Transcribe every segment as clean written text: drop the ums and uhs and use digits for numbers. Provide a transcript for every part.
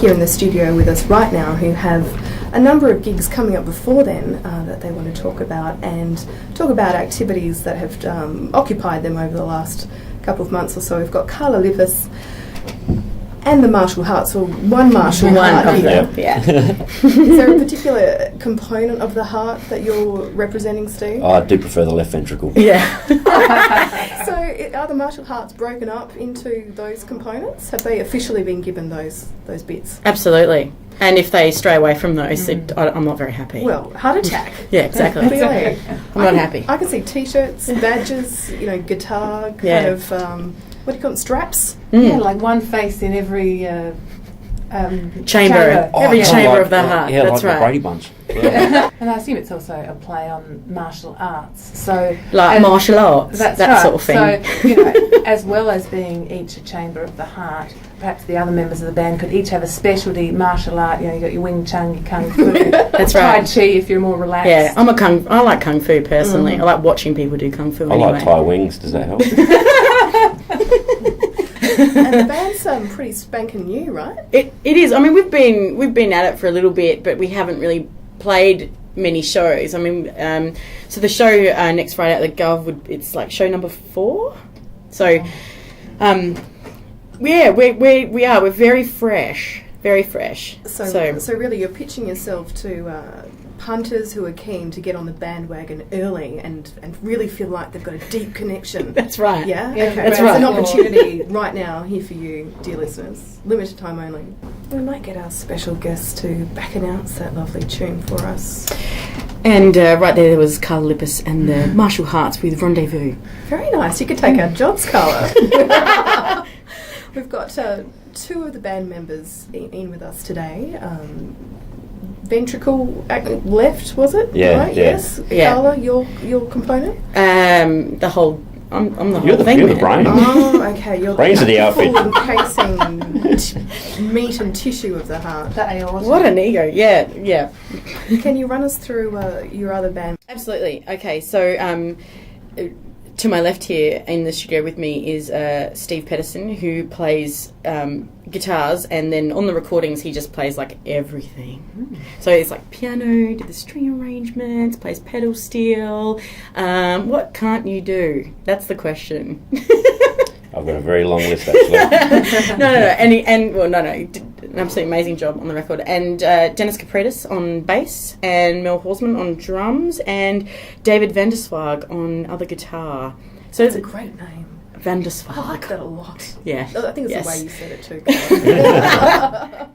here in the studio with us right now who have a number of gigs coming up before then that they want to talk about, and talk about activities that have occupied them over the last couple of months or so. We've got CARLA LIPPIS and the Martial Hearts, or one Martial Heart. Yeah. Is there a particular component of the heart that you're representing, Steve? I do prefer the left ventricle. Yeah. So are the Martial Hearts broken up into those components? Have they officially been given those bits? Absolutely. And if they stray away from those, I'm not very happy. Well, heart attack. Yeah, exactly. Clearly. I'm not happy. I can see T-shirts, badges, guitar, kind of, what do you call them, straps? Yeah, like one face in every chamber. Every chamber of the heart. Yeah, that's like right. the Brady Bunch. Yeah. And I assume it's also a play on martial arts. So like martial arts, that's that right. sort of thing. So, as well as being each a chamber of the heart, perhaps the other members of the band could each have a specialty martial art. You got your Wing Chun, your Kung Fu. That's Tai right. Chi if you're more relaxed. Yeah, I like Kung Fu personally. I like watching people do Kung Fu I anyway. like Thai wings. Does that help? And the band's pretty spanking new, right? It is. I mean, we've been at it for a little bit, but we haven't really played many shows. I mean, so the show next Friday at the Gov it's like show number 4. So, yeah, we're very fresh, very fresh. So really, you're pitching yourself to punters who are keen to get on the bandwagon early and really feel like they've got a deep connection. That's right. Yeah? Yeah, Okay. that's There's right. an opportunity right now here for you, dear listeners. Limited time only. We might get our special guest to back announce that lovely tune for us. And right there was CARLA LIPPIS and the Martial Hearts with Rendezvous. Very nice. You could take our jobs, Carla. We've got 2 of the band members in with us today. Ventricle left, was it? Yeah, right? yeah. Yes. Yeah. Carla, your component? The whole. I'm the You're whole the, thing. you're the man. brain. Oh, okay. You're Brains are the outfit. full encasing meat and tissue of the heart. The aorta. What an ego. Yeah. Can you run us through your other band? Absolutely. Okay, so to my left here in the studio with me is Steve Pederson, who plays guitars, and then on the recordings he just plays like everything. So it's like piano, did the string arrangements, plays pedal steel. What can't you do? That's the question. I've got a very long list, actually. No. He did an absolutely amazing job on the record. And Dennis Kipridis on bass, and Mel Horsman on drums, and David Vanderswag on other guitar. So It's a great name. Vanderswag. I like that a lot. Yeah. I think it's Yes. the way you said it too, Carla.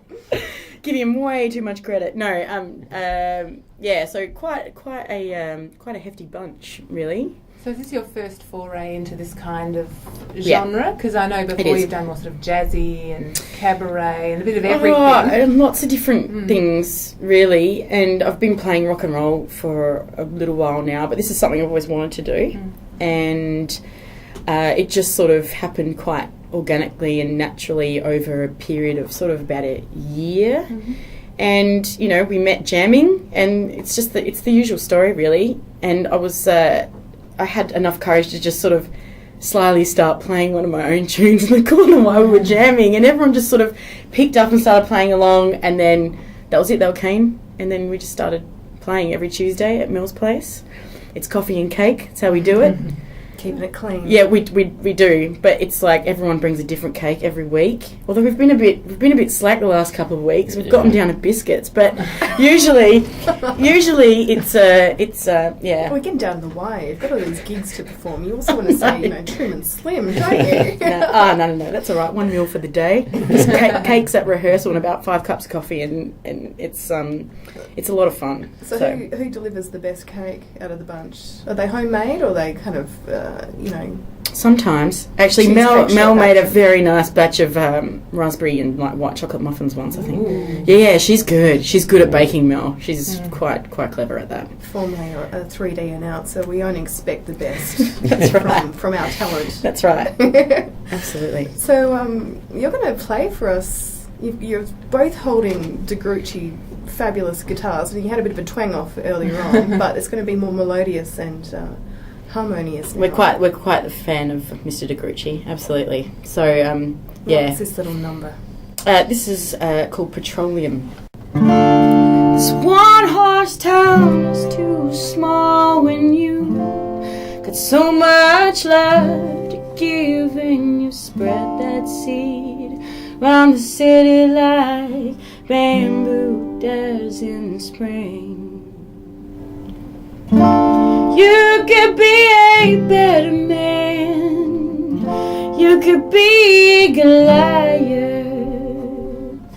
Giving him way too much credit. No, yeah. So quite a hefty bunch, really. So is this your first foray into this kind of genre? Because I know before you've done more sort of jazzy and cabaret and a bit of everything. And lots of different things, really. And I've been playing rock and roll for a little while now, but this is something I've always wanted to do. And it just sort of happened quite organically and naturally over a period of sort of about a year. And, we met jamming, and it's just it's the usual story, really. And I had enough courage to just sort of slyly start playing one of my own tunes in the corner while we were jamming, and everyone just sort of picked up and started playing along, and then that was it. They all came, and then we just started playing every Tuesday at Mel's place. It's coffee and cake. That's how we do it. Keeping it clean. Yeah, we do, but it's like everyone brings a different cake every week. Although we've been a bit slack the last couple of weeks. We've gotten down to biscuits, but usually it's yeah. We're getting down to the wire. You've got all these gigs to perform. You also want to say, trim and slim, don't you? No. That's all right. 1 meal for the day. Just cakes at rehearsal and about 5 cups of coffee, and it's a lot of fun. So who delivers the best cake out of the bunch? Are they homemade, or are they kind of Sometimes. Actually, Cheesecake Mel made a action. very nice batch of raspberry and like white chocolate muffins once, I think. Ooh. Yeah, she's good. She's good at baking, Mel. She's quite clever at that. Formerly a 3D announcer, we only expect the best That's right. from our talent. That's right. Absolutely. So you're going to play for us. You're both holding DeGrucci fabulous guitars, and you had a bit of a twang off earlier on, but it's going to be more melodious and harmonious now. We're quite a fan of Mr. DeGrucci, absolutely. So yeah. What's this little number? This is called Petroleum. This one-horse town is too small when you got so much love to give, and you spread that seed round the city like bamboo does in spring. You could be a better man, you could be Goliath,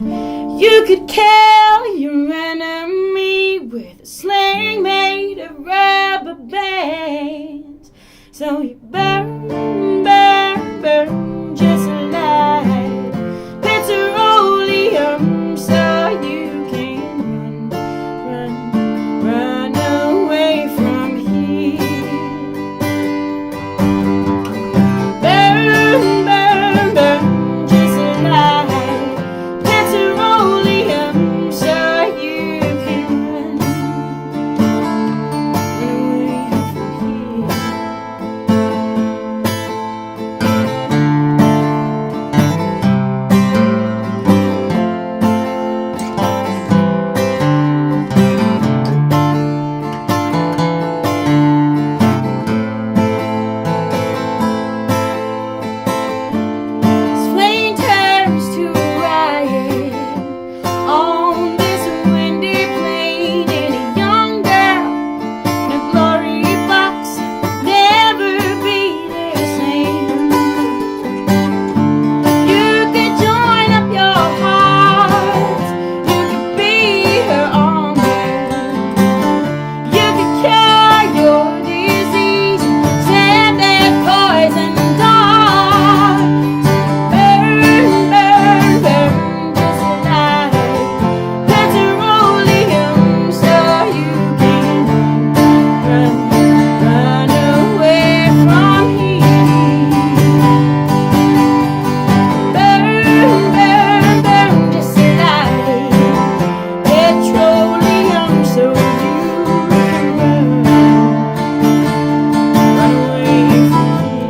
you could kill your enemy with a sling made of rubber bands. So you burn, burn, burn just like petroleum, so you can run, run, run away from here. Burn, burn, burn just like petroleum, so you can run, run away from here. This flame turns to a riot on this windy plain, and a young girl in a glory box will never be the same. You could join up your hearts, you could be her armor, you could cure your disease, send that poison dark. Burn, burn, burn just like petroleum, so you can run, run away from here. Burn, burn, burn just like petroleum, so you can run, run away from here.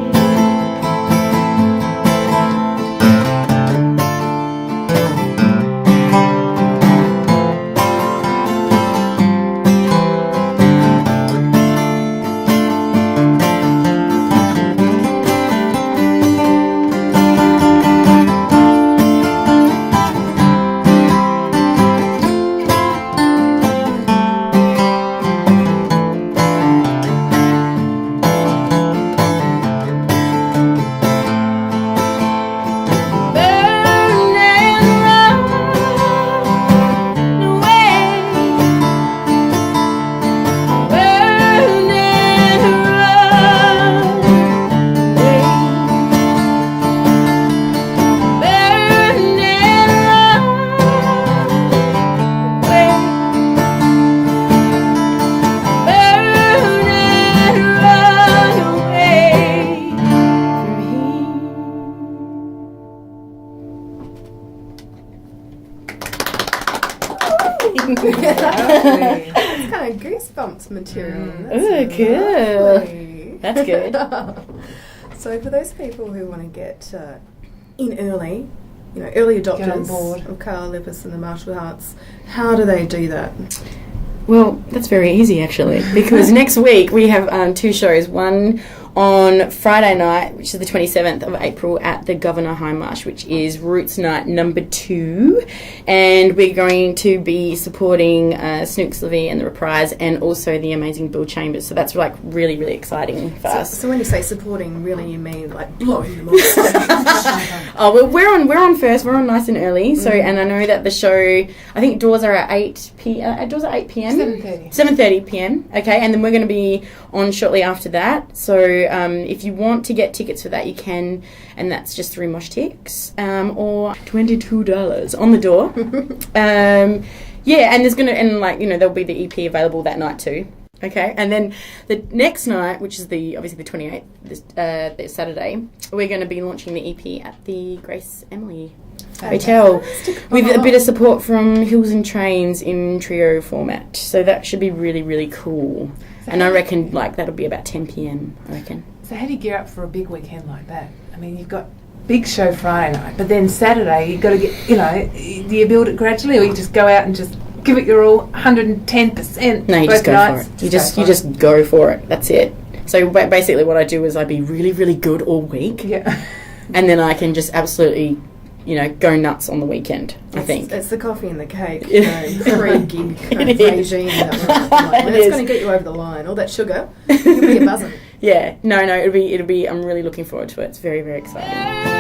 Burn and run away. Burn and run away. Burn and run away. Burn and run away from here. It's kind of goosebumps material. That's Ooh, cool. lovely. That's good. So for those people who want to get in early, early Get on adopters board. of CARLA LIPPIS and the martial arts, how do they do that? Well, that's very easy actually, because next week we have 2 shows. One on Friday night, which is the 27th of April at the Governor High Marsh, which is Roots Night number 2. And we're going to be supporting Snooks Levy and the Reprise, and also the amazing Bill Chambers. So that's like really, really exciting for us. So when you say supporting, really you mean like blowing them off stage? Oh well, we're on first. We're on nice and early. So, and I know that the show, I think doors are at 8 p.m. Doors are 8 p.m. 7:30. 7:30 p.m. Okay, and then we're going to be on shortly after that. So if you want to get tickets for that, you can, and that's just through Mosh Tix, or $22 on the door. Yeah, and there's there'll be the EP available that night too. Okay, and then the next night, which is obviously the 28th, this Saturday, we're going to be launching the EP at the Grace Emily Hotel with a bit of support from Hills and Trains in trio format. So that should be really, really cool. And I reckon that'll be about 10 p.m. I reckon. So how do you gear up for a big weekend like that? I mean, you've got big show Friday night, but then Saturday you got to get, do you build it gradually, or you just go out and just give it your all, 110%? No, you just go nights, for it. You just go for it. That's it. So basically, what I do is I be really, really good all week, and then I can just absolutely, go nuts on the weekend. I think it's the coffee and the cake, pre-gig regime. It's going to get you over the line. All that sugar, you'll be a buzzing. Yeah, no, it'll be. I'm really looking forward to it. It's very, very exciting.